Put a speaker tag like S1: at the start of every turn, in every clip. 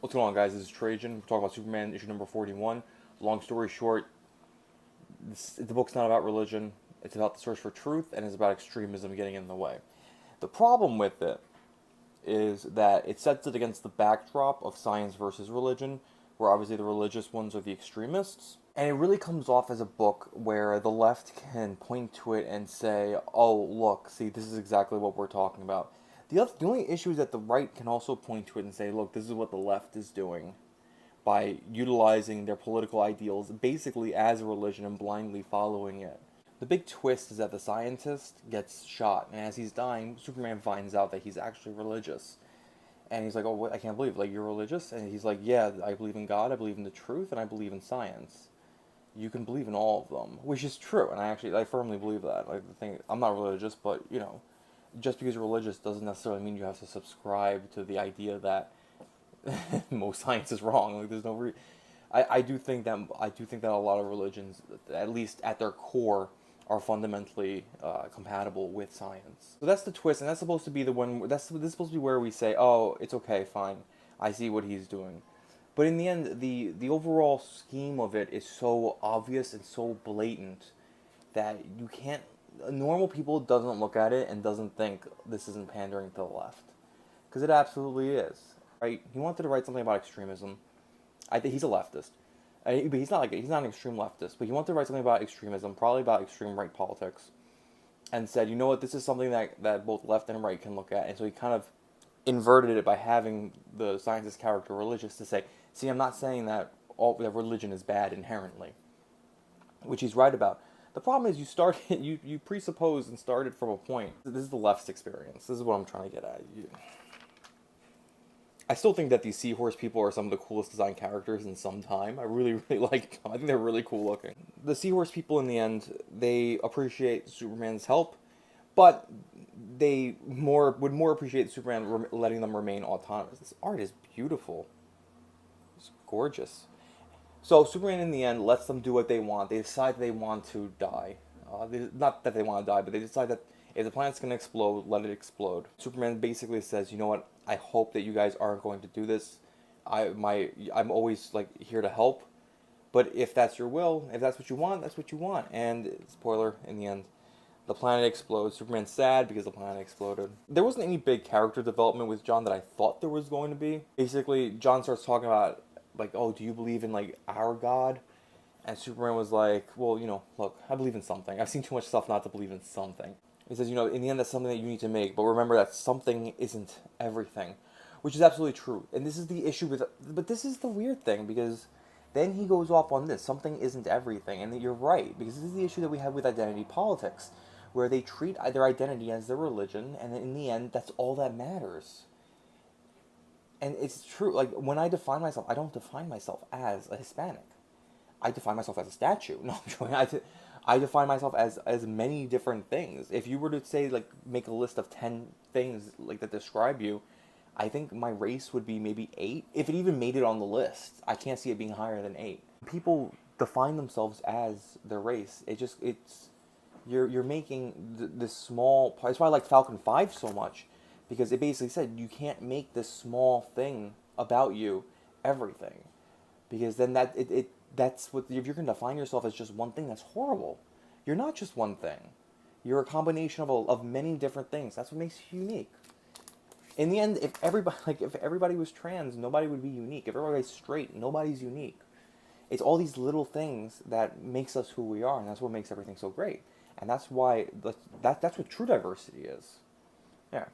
S1: What's going on, guys? This is Trajan. We're talking about Superman issue number 41. Long story short, the book's not about religion. It's about the search for truth, and it's about extremism getting in the way. The problem with it is that it sets it against the backdrop of science versus religion, where obviously the religious ones are the extremists. And it really comes off as a book where the left can point to it and say, oh, look, see, this is exactly what we're talking about. The only issue is that the right can also point to it and say, look, this is what the left is doing by utilizing their political ideals basically as a religion and blindly following it. The big twist is that the scientist gets shot, and as he's dying, Superman finds out that he's actually religious. And he's like, oh, what? I can't believe, like, you're religious? And he's like, yeah, I believe in God, I believe in the truth, and I believe in science. You can believe in all of them, which is true, and I firmly believe that. Like, the thing, I'm not religious, but, you know, just because you're religious doesn't necessarily mean you have to subscribe to the idea that most science is wrong. Like, there's no I do think that a lot of religions, at least at their core, are fundamentally compatible with science. So that's the twist, and that's supposed to be the one. This is supposed to be where we say, oh, it's okay, fine, I see what he's doing. But in the end, the overall scheme of it is so obvious and so blatant that you can't. Normal people doesn't look at it and doesn't think this isn't pandering to the left, because it absolutely is. Right? He wanted to write something about extremism. I think he's a leftist, but he's not an extreme leftist. But he wanted to write something about extremism, probably about extreme right politics, and said, you know what, this is something that both left and right can look at. And so he kind of inverted it by having the scientist character religious to say, see, I'm not saying that that religion is bad inherently, which he's right about. The problem is you presuppose and started from a point. This is the left's experience. This is what I'm trying to get at. I still think that these seahorse people are some of the coolest design characters in some time. I really, really like them. I think they're really cool looking. The seahorse people, in the end, they appreciate Superman's help, but they would more appreciate Superman letting them remain autonomous. This art is beautiful. It's gorgeous. So Superman, in the end, lets them do what they want. They decide they want to die. Not that they want to die, but they decide that if the planet's going to explode, let it explode. Superman basically says, you know what, I hope that you guys aren't going to do this. I'm always, like, here to help. But if that's your will, if that's what you want, that's what you want. And, spoiler, in the end, the planet explodes. Superman's sad because the planet exploded. There wasn't any big character development with John that I thought there was going to be. Basically, John starts talking about, like, oh, do you believe in, like, our God? And Superman was like, well, you know, look, I believe in something. I've seen too much stuff not to believe in something. He says, you know, in the end, that's something that you need to make, but remember that something isn't everything, which is absolutely true. And this is the issue with, but this is the weird thing, because then he goes off on this, something isn't everything, and you're right, because this is the issue that we have with identity politics, where they treat their identity as their religion, and in the end, that's all that matters. And it's true, like, when I define myself, I don't define myself as a Hispanic. I define myself as a statue. No, I'm joking. I define myself as many different things. If you were to say, like, make a list of 10 things, like, that describe you, I think my race would be maybe 8. If it even made it on the list, I can't see it being higher than 8. People define themselves as their race. You're making this small part. That's why I like Falcon 5 so much, because it basically said you can't make this small thing about you everything, because then that's what, if you're going to define yourself as just one thing, that's horrible. You're not just one thing. You're a combination of many different things. That's what makes you unique. In the end, if everybody was trans, nobody would be unique. If everybody's straight, nobody's unique. It's all these little things that makes us who we are, and that's what makes everything so great. And that's why that's what true diversity is. Yeah.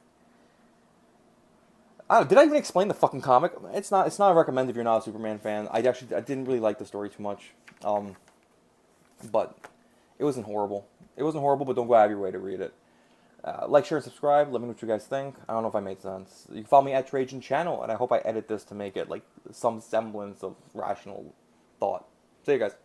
S1: Did I even explain the fucking comic? It's not a recommend if you're not a Superman fan. I didn't really like the story too much. But it wasn't horrible. It wasn't horrible, but don't go out of your way to read it. Like, share, and subscribe. Let me know what you guys think. I don't know if I made sense. You can follow me at Trajan Channel, and I hope I edit this to make it, like, some semblance of rational thought. See you guys.